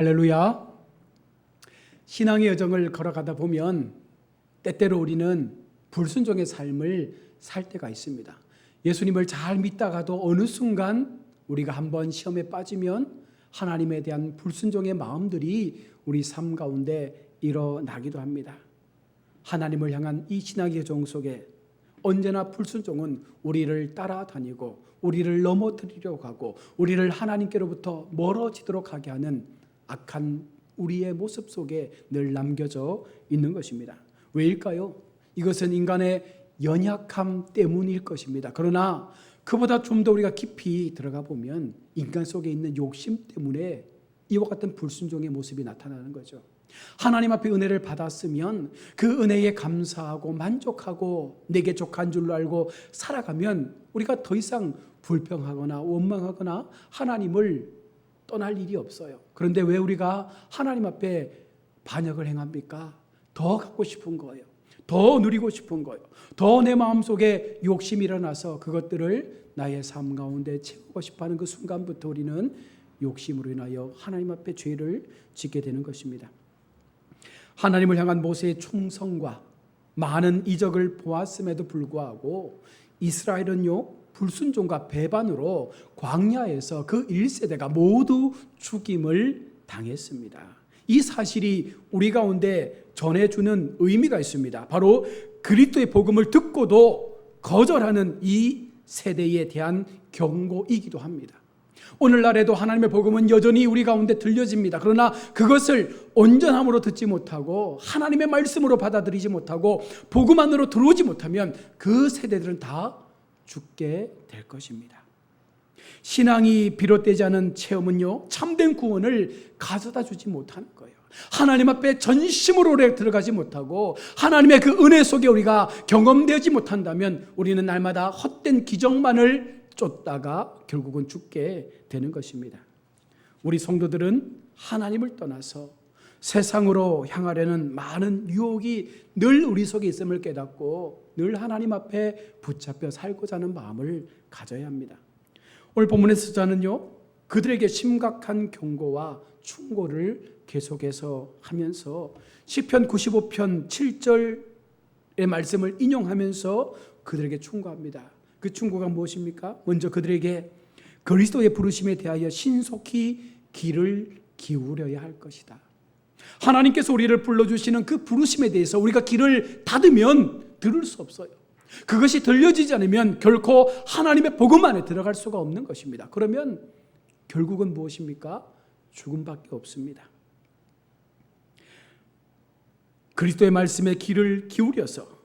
할렐루야. 신앙의 여정을 걸어가다 보면 때때로 우리는 불순종의 삶을 살 때가 있습니다. 예수님을 잘 믿다가도 어느 순간 우리가 한번 시험에 빠지면 하나님에 대한 불순종의 마음들이 우리 삶 가운데 일어나기도 합니다. 하나님을 향한 이 신앙의 여정 속에 언제나 불순종은 우리를 따라다니고 우리를 넘어뜨리려고 하고 우리를 하나님께로부터 멀어지도록 하게 하는 악한 우리의 모습 속에 늘 남겨져 있는 것입니다. 왜일까요? 이것은 인간의 연약함 때문일 것입니다. 그러나 그보다 좀 더 우리가 깊이 들어가 보면 인간 속에 있는 욕심 때문에 이와 같은 불순종의 모습이 나타나는 거죠. 하나님 앞에 은혜를 받았으면 그 은혜에 감사하고 만족하고 내게 족한 줄로 알고 살아가면 우리가 더 이상 불평하거나 원망하거나 하나님을 떠날 일이 없어요. 그런데 왜 우리가 하나님 앞에 반역을 행합니까? 더 갖고 싶은 거예요. 더 누리고 싶은 거예요. 더 내 마음속에 욕심이 일어나서 그것들을 나의 삶 가운데 채우고 싶어하는 그 순간부터 우리는 욕심으로 인하여 하나님 앞에 죄를 짓게 되는 것입니다. 하나님을 향한 모세의 충성과 많은 이적을 보았음에도 불구하고 이스라엘은요, 불순종과 배반으로 광야에서 그 1세대가 모두 죽임을 당했습니다. 이 사실이 우리 가운데 전해주는 의미가 있습니다. 바로 그리스도의 복음을 듣고도 거절하는 이 세대에 대한 경고이기도 합니다. 오늘날에도 하나님의 복음은 여전히 우리 가운데 들려집니다. 그러나 그것을 온전함으로 듣지 못하고 하나님의 말씀으로 받아들이지 못하고 복음 안으로 들어오지 못하면 그 세대들은 다 죽게 될 것입니다. 신앙이 비롯되지 않은 체험은요, 참된 구원을 가져다 주지 못하는 거예요. 하나님 앞에 전심으로 오래 들어가지 못하고 하나님의 그 은혜 속에 우리가 경험되지 못한다면 우리는 날마다 헛된 기적만을 쫓다가 결국은 죽게 되는 것입니다. 우리 성도들은 하나님을 떠나서 세상으로 향하려는 많은 유혹이 늘 우리 속에 있음을 깨닫고 늘 하나님 앞에 붙잡혀 살고자 하는 마음을 가져야 합니다. 오늘 본문에서 저는요, 그들에게 심각한 경고와 충고를 계속해서 하면서 시편 95편 7절의 말씀을 인용하면서 그들에게 충고합니다. 그 충고가 무엇입니까? 먼저 그들에게 그리스도의 부르심에 대하여 신속히 귀를 기울여야 할 것이다. 하나님께서 우리를 불러주시는 그 부르심에 대해서 우리가 귀를 닫으면 들을 수 없어요. 그것이 들려지지 않으면 결코 하나님의 복음 안에 들어갈 수가 없는 것입니다. 그러면 결국은 무엇입니까? 죽음밖에 없습니다. 그리스도의 말씀에 귀를 기울여서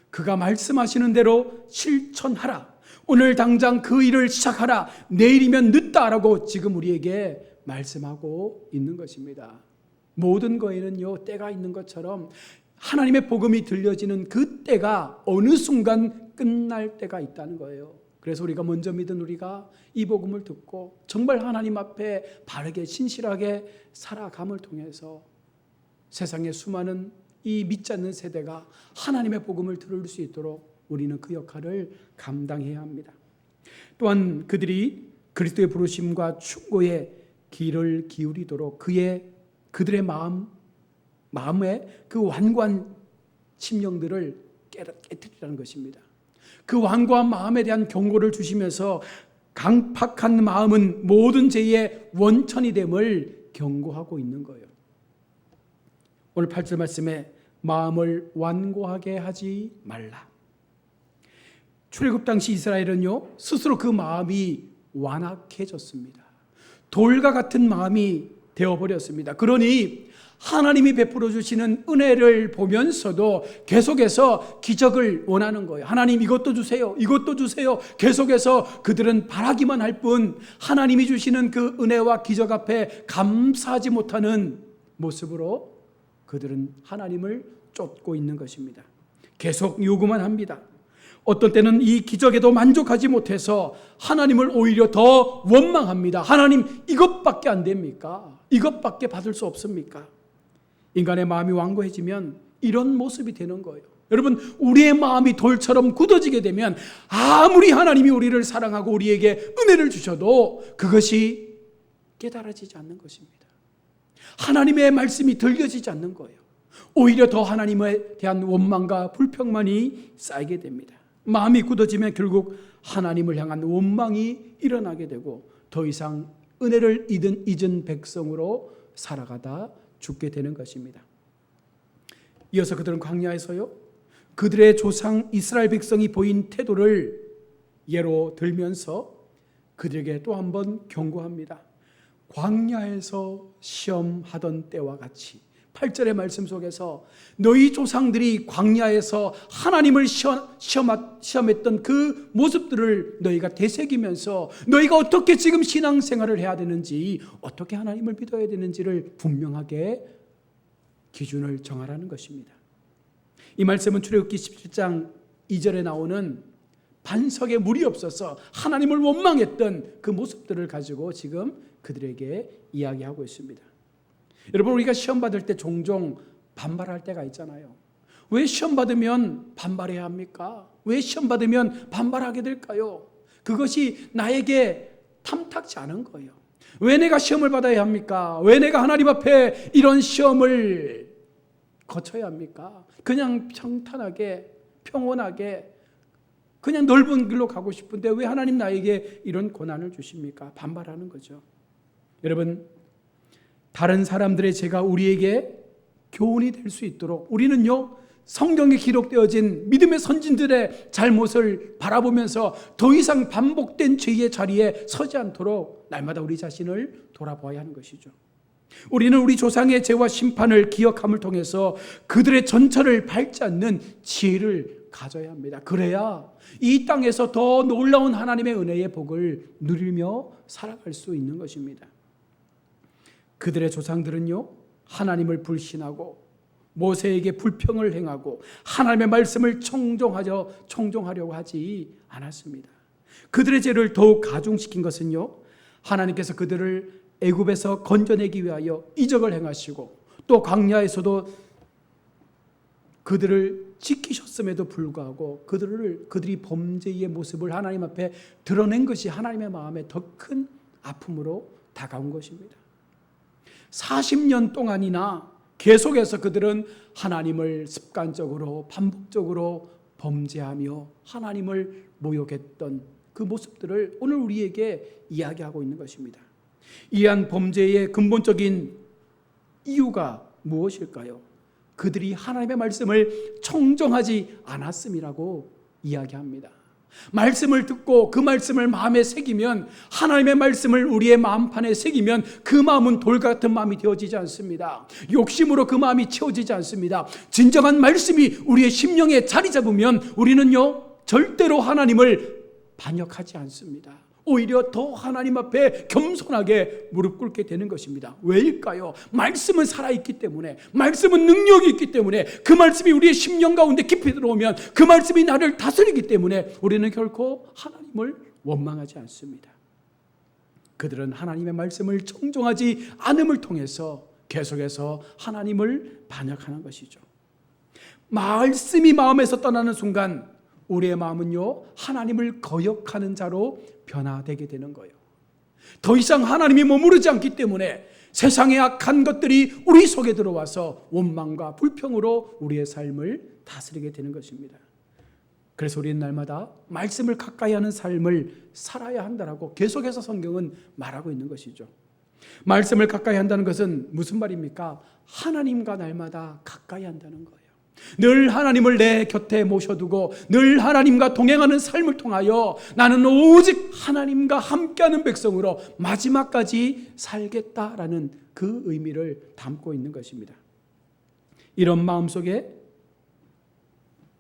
그가 말씀하시는 대로 실천하라. 오늘 당장 그 일을 시작하라. 내일이면 늦다라고 지금 우리에게 말씀하고 있는 것입니다. 모든 거에는요, 때가 있는 것처럼 하나님의 복음이 들려지는 그 때가 어느 순간 끝날 때가 있다는 거예요. 그래서 우리가 먼저 믿은 우리가 이 복음을 듣고 정말 하나님 앞에 바르게 신실하게 살아감을 통해서 세상의 수많은 이 믿지 않는 세대가 하나님의 복음을 들을 수 있도록 우리는 그 역할을 감당해야 합니다. 또한 그들이 그리스도의 부르심과 충고에 귀를 기울이도록 그들의 마음의 그 완고한 심령들을 깨뜨리라는 것입니다. 그 완고한 마음에 대한 경고를 주시면서 강팍한 마음은 모든 죄의 원천이 됨을 경고하고 있는 거예요. 오늘 8절 말씀에 마음을 완고하게 하지 말라. 출애굽 당시 이스라엘은요, 스스로 그 마음이 완악해졌습니다. 돌과 같은 마음이 되어버렸습니다. 그러니 하나님이 베풀어 주시는 은혜를 보면서도 계속해서 기적을 원하는 거예요. 하나님 이것도 주세요. 이것도 주세요. 계속해서 그들은 바라기만 할 뿐 하나님이 주시는 그 은혜와 기적 앞에 감사하지 못하는 모습으로 그들은 하나님을 쫓고 있는 것입니다. 계속 요구만 합니다. 어떤 때는 이 기적에도 만족하지 못해서 하나님을 오히려 더 원망합니다. 하나님 이것밖에 안 됩니까? 이것밖에 받을 수 없습니까? 인간의 마음이 완고해지면 이런 모습이 되는 거예요. 여러분, 우리의 마음이 돌처럼 굳어지게 되면 아무리 하나님이 우리를 사랑하고 우리에게 은혜를 주셔도 그것이 깨달아지지 않는 것입니다. 하나님의 말씀이 들려지지 않는 거예요. 오히려 더 하나님에 대한 원망과 불평만이 쌓이게 됩니다. 마음이 굳어지면 결국 하나님을 향한 원망이 일어나게 되고 더 이상 은혜를 잊은 백성으로 살아가다 죽게 되는 것입니다. 이어서 그들은 광야에서요, 그들의 조상 이스라엘 백성이 보인 태도를 예로 들면서 그들에게 또 한 번 경고합니다. 광야에서 시험하던 때와 같이 8절의 말씀 속에서 너희 조상들이 광야에서 하나님을 시험했던 그 모습들을 너희가 되새기면서 너희가 어떻게 지금 신앙생활을 해야 되는지, 어떻게 하나님을 믿어야 되는지를 분명하게 기준을 정하라는 것입니다. 이 말씀은 출애굽기 17장 2절에 나오는 반석에 물이 없어서 하나님을 원망했던 그 모습들을 가지고 지금 그들에게 이야기하고 있습니다. 여러분, 우리가 시험 받을 때 종종 반발할 때가 있잖아요. 왜 시험 받으면 반발해야 합니까? 왜 시험 받으면 반발하게 될까요? 그것이 나에게 탐탁지 않은 거예요. 왜 내가 시험을 받아야 합니까? 왜 내가 하나님 앞에 이런 시험을 거쳐야 합니까? 그냥 평탄하게, 평온하게, 그냥 넓은 길로 가고 싶은데 왜 하나님 나에게 이런 고난을 주십니까? 반발하는 거죠. 여러분, 다른 사람들의 죄가 우리에게 교훈이 될 수 있도록 우리는요, 성경에 기록되어진 믿음의 선진들의 잘못을 바라보면서 더 이상 반복된 죄의 자리에 서지 않도록 날마다 우리 자신을 돌아보아야 하는 것이죠. 우리는 우리 조상의 죄와 심판을 기억함을 통해서 그들의 전철을 밟지 않는 지혜를 가져야 합니다. 그래야 이 땅에서 더 놀라운 하나님의 은혜의 복을 누리며 살아갈 수 있는 것입니다. 그들의 조상들은요, 하나님을 불신하고 모세에게 불평을 행하고 하나님의 말씀을 청종하려고 하지 않았습니다. 그들의 죄를 더욱 가중시킨 것은요, 하나님께서 그들을 애굽에서 건져내기 위하여 이적을 행하시고 또 광야에서도 그들을 지키셨음에도 불구하고 그들이 범죄의 모습을 하나님 앞에 드러낸 것이 하나님의 마음에 더 큰 아픔으로 다가온 것입니다. 40년 동안이나 계속해서 그들은 하나님을 습관적으로 반복적으로 범죄하며 하나님을 모욕했던 그 모습들을 오늘 우리에게 이야기하고 있는 것입니다. 이러한 범죄의 근본적인 이유가 무엇일까요? 그들이 하나님의 말씀을 청종하지 않았음이라고 이야기합니다. 말씀을 듣고 그 말씀을 마음에 새기면, 하나님의 말씀을 우리의 마음판에 새기면 그 마음은 돌 같은 마음이 되어지지 않습니다. 욕심으로 그 마음이 채워지지 않습니다. 진정한 말씀이 우리의 심령에 자리 잡으면 우리는요, 절대로 하나님을 반역하지 않습니다. 오히려 더 하나님 앞에 겸손하게 무릎 꿇게 되는 것입니다. 왜일까요? 말씀은 살아있기 때문에, 말씀은 능력이 있기 때문에, 그 말씀이 우리의 심령 가운데 깊이 들어오면 그 말씀이 나를 다스리기 때문에 우리는 결코 하나님을 원망하지 않습니다. 그들은 하나님의 말씀을 청종하지 않음을 통해서 계속해서 하나님을 반역하는 것이죠. 말씀이 마음에서 떠나는 순간 우리의 마음은요, 하나님을 거역하는 자로 변화되게 되는 거예요. 더 이상 하나님이 머무르지 않기 때문에 세상의 악한 것들이 우리 속에 들어와서 원망과 불평으로 우리의 삶을 다스리게 되는 것입니다. 그래서 우리는 날마다 말씀을 가까이 하는 삶을 살아야 한다라고 계속해서 성경은 말하고 있는 것이죠. 말씀을 가까이 한다는 것은 무슨 말입니까? 하나님과 날마다 가까이 한다는 거예요. 늘 하나님을 내 곁에 모셔두고 늘 하나님과 동행하는 삶을 통하여 나는 오직 하나님과 함께하는 백성으로 마지막까지 살겠다라는 그 의미를 담고 있는 것입니다. 이런 마음속에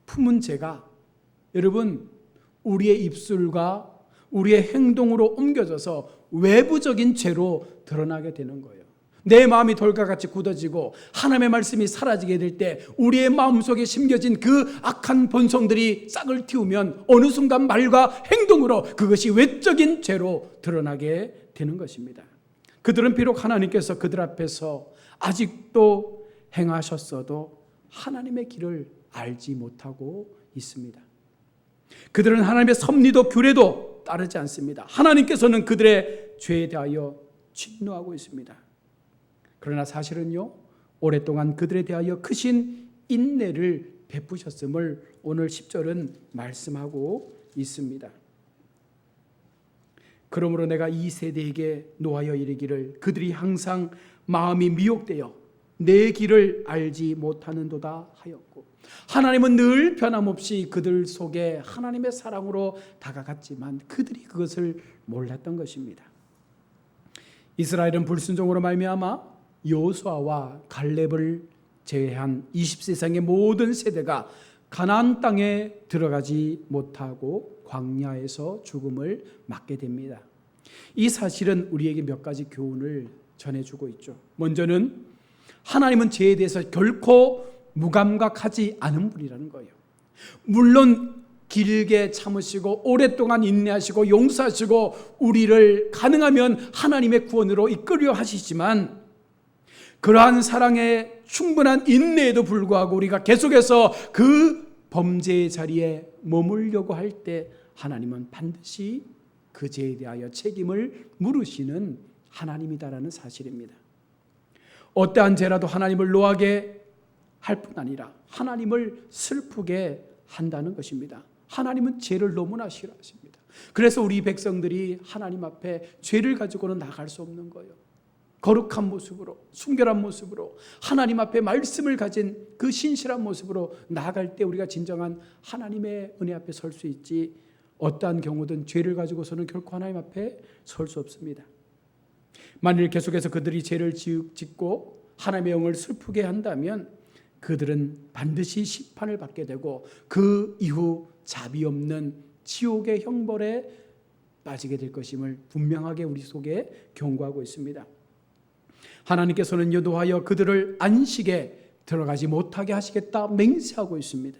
품은 죄가 여러분 우리의 입술과 우리의 행동으로 옮겨져서 외부적인 죄로 드러나게 되는 거예요. 내 마음이 돌과 같이 굳어지고 하나님의 말씀이 사라지게 될 때 우리의 마음속에 심겨진 그 악한 본성들이 싹을 틔우면 어느 순간 말과 행동으로 그것이 외적인 죄로 드러나게 되는 것입니다. 그들은 비록 하나님께서 그들 앞에서 아직도 행하셨어도 하나님의 길을 알지 못하고 있습니다. 그들은 하나님의 섭리도 규례도 따르지 않습니다. 하나님께서는 그들의 죄에 대하여 진노하고 있습니다. 그러나 사실은요, 오랫동안 그들에 대하여 크신 인내를 베푸셨음을 오늘 10절은 말씀하고 있습니다. 그러므로 내가 이 세대에게 노하여 이르기를 그들이 항상 마음이 미혹되어 내 길을 알지 못하는도다 하였고, 하나님은 늘 변함없이 그들 속에 하나님의 사랑으로 다가갔지만 그들이 그것을 몰랐던 것입니다. 이스라엘은 불순종으로 말미암아 여호수아와 갈렙을 제외한 20세상의 모든 세대가 가나안 땅에 들어가지 못하고 광야에서 죽음을 맞게 됩니다. 이 사실은 우리에게 몇 가지 교훈을 전해주고 있죠. 먼저는 하나님은 죄에 대해서 결코 무감각하지 않은 분이라는 거예요. 물론 길게 참으시고 오랫동안 인내하시고 용서하시고 우리를 가능하면 하나님의 구원으로 이끌려 하시지만, 그러한 사랑의 충분한 인내에도 불구하고 우리가 계속해서 그 범죄의 자리에 머물려고 할 때 하나님은 반드시 그 죄에 대하여 책임을 물으시는 하나님이다라는 사실입니다. 어떠한 죄라도 하나님을 노하게 할 뿐 아니라 하나님을 슬프게 한다는 것입니다. 하나님은 죄를 너무나 싫어하십니다. 그래서 우리 백성들이 하나님 앞에 죄를 가지고는 나갈 수 없는 거예요. 거룩한 모습으로, 순결한 모습으로, 하나님 앞에 말씀을 가진 그 신실한 모습으로 나아갈 때 우리가 진정한 하나님의 은혜 앞에 설 수 있지, 어떠한 경우든 죄를 가지고서는 결코 하나님 앞에 설 수 없습니다. 만일 계속해서 그들이 죄를 짓고 하나님의 영을 슬프게 한다면 그들은 반드시 심판을 받게 되고 그 이후 자비 없는 지옥의 형벌에 빠지게 될 것임을 분명하게 우리 속에 경고하고 있습니다. 하나님께서는 노하여 그들을 안식에 들어가지 못하게 하시겠다 맹세하고 있습니다.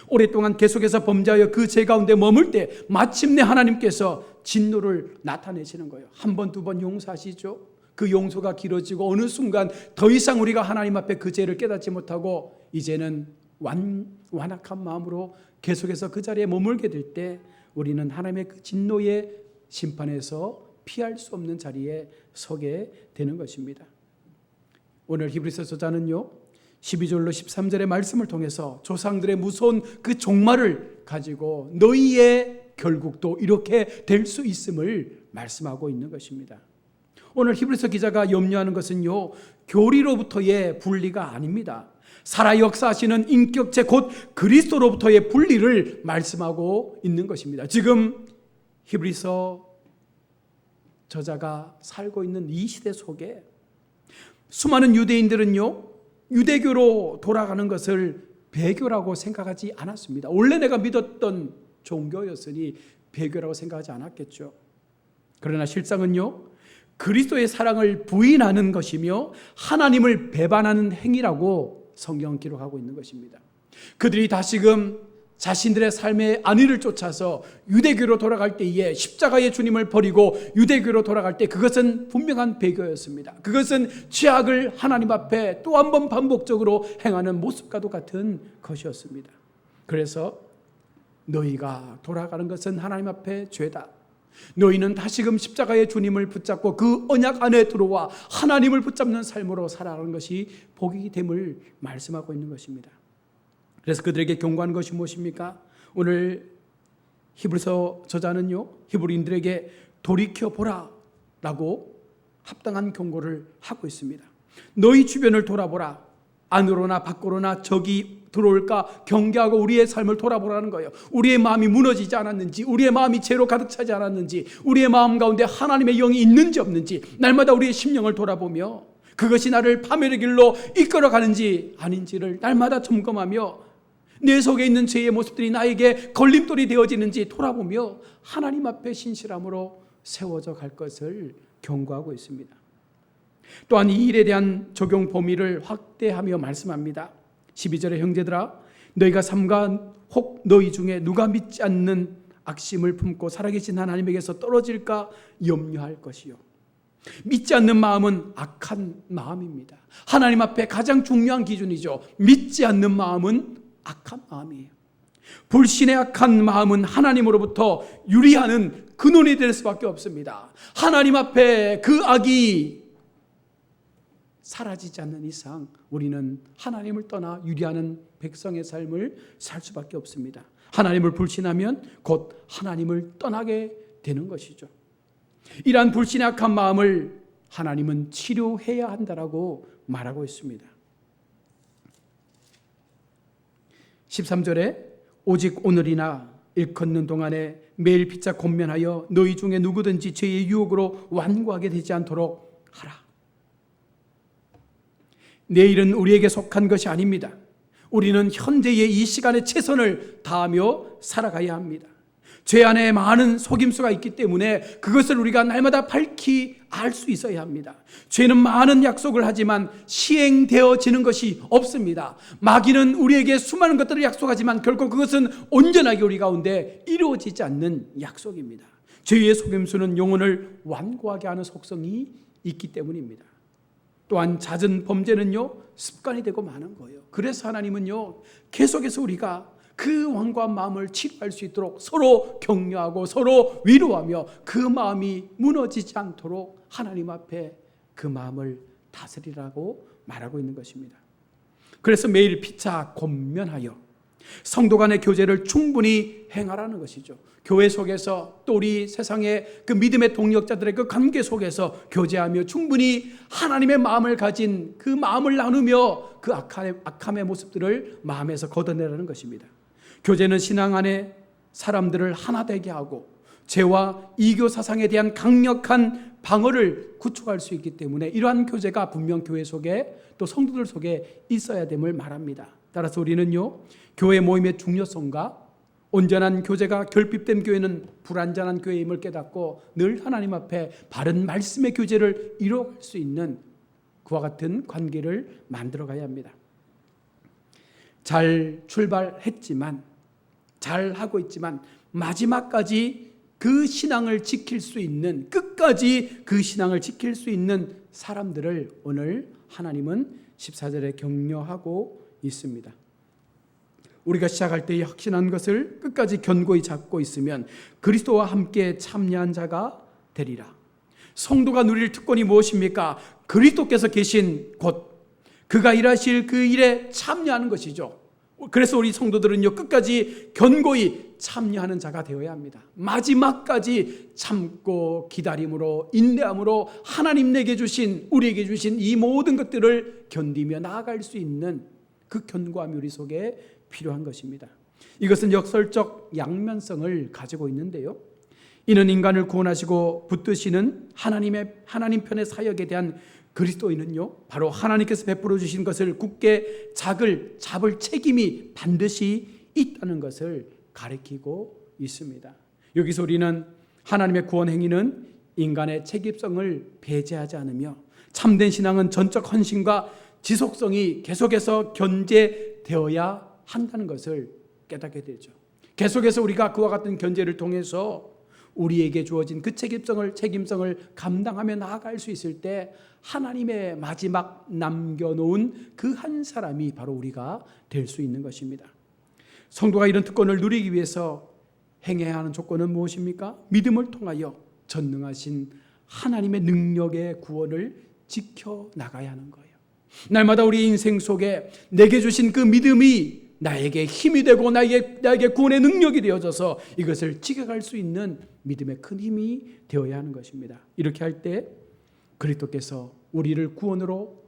오랫동안 계속해서 범죄하여 그 죄 가운데 머물 때 마침내 하나님께서 진노를 나타내시는 거예요. 한 번, 두 번 용서하시죠. 그 용서가 길어지고 어느 순간 더 이상 우리가 하나님 앞에 그 죄를 깨닫지 못하고 이제는 완악한 마음으로 계속해서 그 자리에 머물게 될 때 우리는 하나님의 그 진노의 심판에서 피할 수 없는 자리에 서게 되는 것입니다. 오늘 히브리서 저자는요, 12절로 13절의 말씀을 통해서 조상들의 무서운 그 종말을 가지고 너희의 결국도 이렇게 될 수 있음을 말씀하고 있는 것입니다. 오늘 히브리서 기자가 염려하는 것은요, 교리로부터의 분리가 아닙니다. 살아 역사하시는 인격체 곧 그리스도로부터의 분리를 말씀하고 있는 것입니다. 지금 히브리서 저자가 살고 있는 이 시대 속에 수많은 유대인들은요, 유대교로 돌아가는 것을 배교라고 생각하지 않았습니다. 원래 내가 믿었던 종교였으니 배교라고 생각하지 않았겠죠. 그러나 실상은요, 그리스도의 사랑을 부인하는 것이며 하나님을 배반하는 행위라고 성경은 기록하고 있는 것입니다. 그들이 다시금 자신들의 삶의 안위를 쫓아서 유대교로 돌아갈 때에 십자가의 주님을 버리고 유대교로 돌아갈 때 그것은 분명한 배교였습니다. 그것은 죄악을 하나님 앞에 또 한 번 반복적으로 행하는 모습과도 같은 것이었습니다. 그래서 너희가 돌아가는 것은 하나님 앞에 죄다. 너희는 다시금 십자가의 주님을 붙잡고 그 언약 안에 들어와 하나님을 붙잡는 삶으로 살아가는 것이 복이 됨을 말씀하고 있는 것입니다. 그래서 그들에게 경고하는 것이 무엇입니까? 오늘 히브리서 저자는요, 히브리인들에게 돌이켜보라 라고 합당한 경고를 하고 있습니다. 너희 주변을 돌아보라. 안으로나 밖으로나 적이 들어올까 경계하고 우리의 삶을 돌아보라는 거예요. 우리의 마음이 무너지지 않았는지, 우리의 마음이 죄로 가득 차지 않았는지, 우리의 마음 가운데 하나님의 영이 있는지 없는지 날마다 우리의 심령을 돌아보며 그것이 나를 파멸의 길로 이끌어가는지 아닌지를 날마다 점검하며 내 속에 있는 죄의 모습들이 나에게 걸림돌이 되어지는지 돌아보며 하나님 앞에 신실함으로 세워져 갈 것을 경고하고 있습니다. 또한 이 일에 대한 적용 범위를 확대하며 말씀합니다. 12절에 형제들아, 너희가 삼가 혹 너희 중에 누가 믿지 않는 악심을 품고 살아계신 하나님에게서 떨어질까 염려할 것이요. 믿지 않는 마음은 악한 마음입니다. 하나님 앞에 가장 중요한 기준이죠. 믿지 않는 마음은 악한 마음이에요. 불신의 악한 마음은 하나님으로부터 유리하는 근원이 될 수밖에 없습니다. 하나님 앞에 그 악이 사라지지 않는 이상 우리는 하나님을 떠나 유리하는 백성의 삶을 살 수밖에 없습니다. 하나님을 불신하면 곧 하나님을 떠나게 되는 것이죠. 이러한 불신의 악한 마음을 하나님은 치료해야 한다라고 말하고 있습니다. 13절에 오직 오늘이나 일컫는 동안에 매일 피차 권면하여 너희 중에 누구든지 죄의 유혹으로 완고하게 되지 않도록 하라. 내일은 우리에게 속한 것이 아닙니다. 우리는 현재의 이 시간에 최선을 다하며 살아가야 합니다. 죄 안에 많은 속임수가 있기 때문에 그것을 우리가 날마다 밝히 알 수 있어야 합니다. 죄는 많은 약속을 하지만 시행되어지는 것이 없습니다. 마귀는 우리에게 수많은 것들을 약속하지만 결코 그것은 온전하게 우리 가운데 이루어지지 않는 약속입니다. 죄의 속임수는 영혼을 완고하게 하는 속성이 있기 때문입니다. 또한 잦은 범죄는요 습관이 되고 마는 거예요. 그래서 하나님은요 계속해서 우리가 그 완고한 마음을 치료할 수 있도록 서로 격려하고 서로 위로하며 그 마음이 무너지지 않도록 하나님 앞에 그 마음을 다스리라고 말하고 있는 것입니다. 그래서 매일 피차 권면하여 성도 간의 교제를 충분히 행하라는 것이죠. 교회 속에서 또 우리 세상의 그 믿음의 동력자들의 그 관계 속에서 교제하며 충분히 하나님의 마음을 가진 그 마음을 나누며 그 악함의 모습들을 마음에서 걷어내라는 것입니다. 교제는 신앙 안에 사람들을 하나 되게 하고 죄와 이교 사상에 대한 강력한 방어를 구축할 수 있기 때문에 이러한 교제가 분명 교회 속에 또 성도들 속에 있어야 됨을 말합니다. 따라서 우리는요 교회 모임의 중요성과 온전한 교제가 결핍된 교회는 불완전한 교회임을 깨닫고 늘 하나님 앞에 바른 말씀의 교제를 이루어갈 수 있는 그와 같은 관계를 만들어가야 합니다. 잘 출발했지만 잘 하고 있지만 마지막까지 그 신앙을 지킬 수 있는 끝까지 그 신앙을 지킬 수 있는 사람들을 오늘 하나님은 14절에 격려하고 있습니다. 우리가 시작할 때 확신한 것을 끝까지 견고히 잡고 있으면 그리스도와 함께 참여한 자가 되리라. 성도가 누릴 특권이 무엇입니까? 그리스도께서 계신 곳, 그가 일하실 그 일에 참여하는 것이죠. 그래서 우리 성도들은요 끝까지 견고히 참여하는 자가 되어야 합니다. 마지막까지 참고 기다림으로 인내함으로 하나님 내게 주신 우리에게 주신 이 모든 것들을 견디며 나아갈 수 있는 그 견고함이 우리 속에 필요한 것입니다. 이것은 역설적 양면성을 가지고 있는데요. 이는 인간을 구원하시고 붙드시는 하나님 편의 사역에 대한 그리스도인은요 바로 하나님께서 베풀어 주신 것을 굳게 잡을 책임이 반드시 있다는 것을 가리키고 있습니다. 여기서 우리는 하나님의 구원 행위는 인간의 책임성을 배제하지 않으며 참된 신앙은 전적 헌신과 지속성이 계속해서 견제되어야 한다는 것을 깨닫게 되죠. 계속해서 우리가 그와 같은 견제를 통해서 우리에게 주어진 그 책임성을 감당하며 나아갈 수 있을 때 하나님의 마지막 남겨놓은 그 한 사람이 바로 우리가 될 수 있는 것입니다. 성도가 이런 특권을 누리기 위해서 행해야 하는 조건은 무엇입니까? 믿음을 통하여 전능하신 하나님의 능력의 구원을 지켜나가야 하는 거예요. 날마다 우리 인생 속에 내게 주신 그 믿음이 나에게 힘이 되고 나에게 구원의 능력이 되어져서 이것을 지켜갈 수 있는 믿음의 큰 힘이 되어야 하는 것입니다. 이렇게 할 때 그리스도께서 우리를 구원으로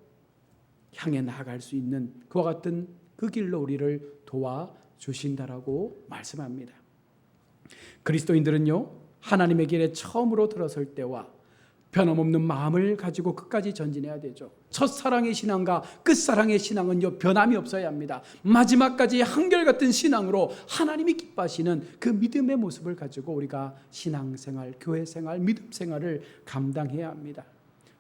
향해 나아갈 수 있는 그와 같은 그 길로 우리를 도와주신다라고 말씀합니다. 그리스도인들은요 하나님의 길에 처음으로 들어설 때와 변함없는 마음을 가지고 끝까지 전진해야 되죠. 첫사랑의 신앙과 끝사랑의 신앙은요 변함이 없어야 합니다. 마지막까지 한결같은 신앙으로 하나님이 기뻐하시는 그 믿음의 모습을 가지고 우리가 신앙생활, 교회생활, 믿음생활을 감당해야 합니다.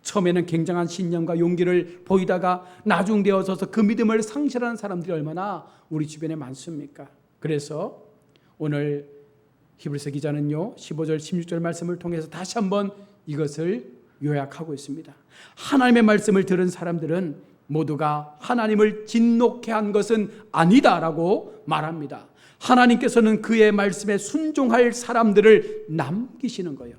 처음에는 굉장한 신념과 용기를 보이다가 나중 되어서서 그 믿음을 상실하는 사람들이 얼마나 우리 주변에 많습니까? 그래서 오늘 히브리서 기자는요 15절 16절 말씀을 통해서 다시 한번 이것을 요약하고 있습니다. 하나님의 말씀을 들은 사람들은 모두가 하나님을 진노케 한 것은 아니다라고 말합니다. 하나님께서는 그의 말씀에 순종할 사람들을 남기시는 거예요.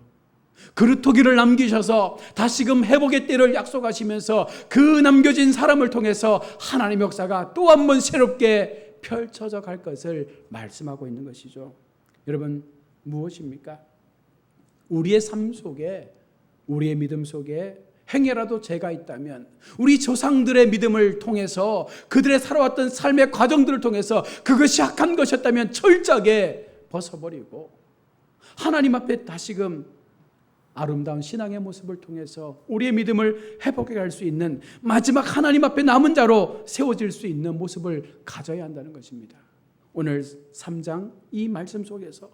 그루터기를 남기셔서 다시금 회복의 때를 약속하시면서 그 남겨진 사람을 통해서 하나님의 역사가 또 한 번 새롭게 펼쳐져 갈 것을 말씀하고 있는 것이죠. 여러분, 무엇입니까? 우리의 삶 속에, 우리의 믿음 속에 행여라도 죄가 있다면 우리 조상들의 믿음을 통해서 그들의 살아왔던 삶의 과정들을 통해서 그것이 악한 것이었다면 철저하게 벗어버리고 하나님 앞에 다시금 아름다운 신앙의 모습을 통해서 우리의 믿음을 회복해 갈 수 있는 마지막 하나님 앞에 남은 자로 세워질 수 있는 모습을 가져야 한다는 것입니다. 오늘 3장 이 말씀 속에서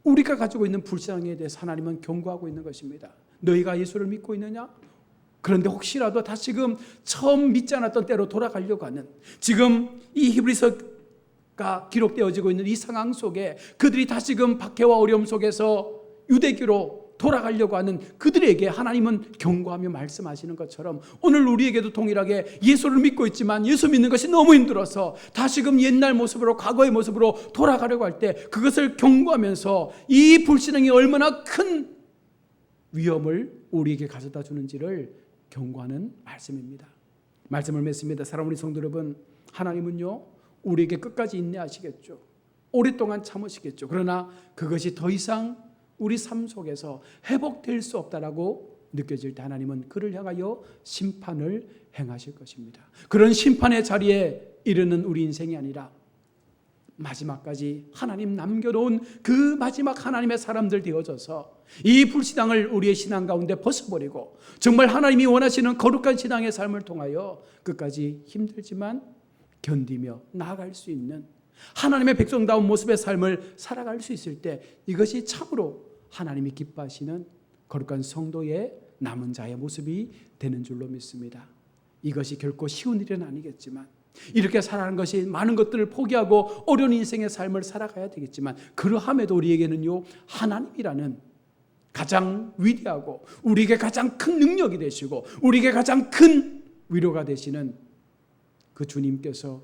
우리가 가지고 있는 불신앙에 대해서 하나님은 경고하고 있는 것입니다. 너희가 예수를 믿고 있느냐? 그런데 혹시라도 다시금 처음 믿지 않았던 때로 돌아가려고 하는, 지금 이 히브리서가 기록되어지고 있는 이 상황 속에 그들이 다시금 박해와 어려움 속에서 유대교로 돌아가려고 하는 그들에게 하나님은 경고하며 말씀하시는 것처럼 오늘 우리에게도 동일하게 예수를 믿고 있지만 예수 믿는 것이 너무 힘들어서 다시금 옛날 모습으로, 과거의 모습으로 돌아가려고 할 때 그것을 경고하면서 이 불신앙이 얼마나 큰 위험을 우리에게 가져다 주는지를 경고하는 말씀입니다. 말씀을 맺습니다. 사랑하는 우리 성도 여러분, 하나님은요 우리에게 끝까지 인내하시겠죠. 오랫동안 참으시겠죠. 그러나 그것이 더 이상 우리 삶 속에서 회복될 수 없다라고 느껴질 때 하나님은 그를 향하여 심판을 행하실 것입니다. 그런 심판의 자리에 이르는 우리 인생이 아니라 마지막까지 하나님 남겨놓은 그 마지막 하나님의 사람들 되어져서 이 불신앙을 우리의 신앙 가운데 벗어버리고 정말 하나님이 원하시는 거룩한 신앙의 삶을 통하여 끝까지 힘들지만 견디며 나아갈 수 있는 하나님의 백성다운 모습의 삶을 살아갈 수 있을 때 이것이 참으로 하나님이 기뻐하시는 거룩한 성도의 남은 자의 모습이 되는 줄로 믿습니다. 이것이 결코 쉬운 일은 아니겠지만 이렇게 살아가는 것이 많은 것들을 포기하고 어려운 인생의 삶을 살아가야 되겠지만 그러함에도 우리에게는요 하나님이라는 가장 위대하고 우리에게 가장 큰 능력이 되시고 우리에게 가장 큰 위로가 되시는 그 주님께서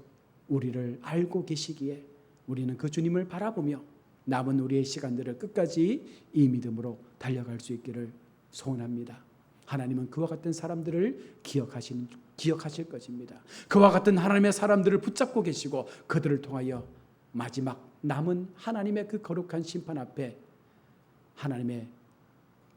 우리를 알고 계시기에 우리는 그 주님을 바라보며 남은 우리의 시간들을 끝까지 이 믿음으로 달려갈 수 있기를 소원합니다. 하나님은 그와 같은 사람들을 기억하실 것입니다. 그와 같은 하나님의 사람들을 붙잡고 계시고 그들을 통하여 마지막 남은 하나님의 그 거룩한 심판 앞에 하나님의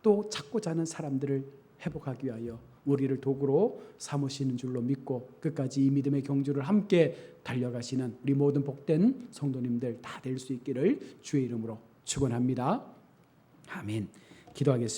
또 찾고자 하는 사람들을 회복하기 위하여 우리를 도구로 삼으시는 줄로 믿고 끝까지 이 믿음의 경주를 함께 달려가시는 우리 모든 복된 성도님들 다 될 수 있기를 주의 이름으로 축원합니다. 아멘. 기도하겠습니다.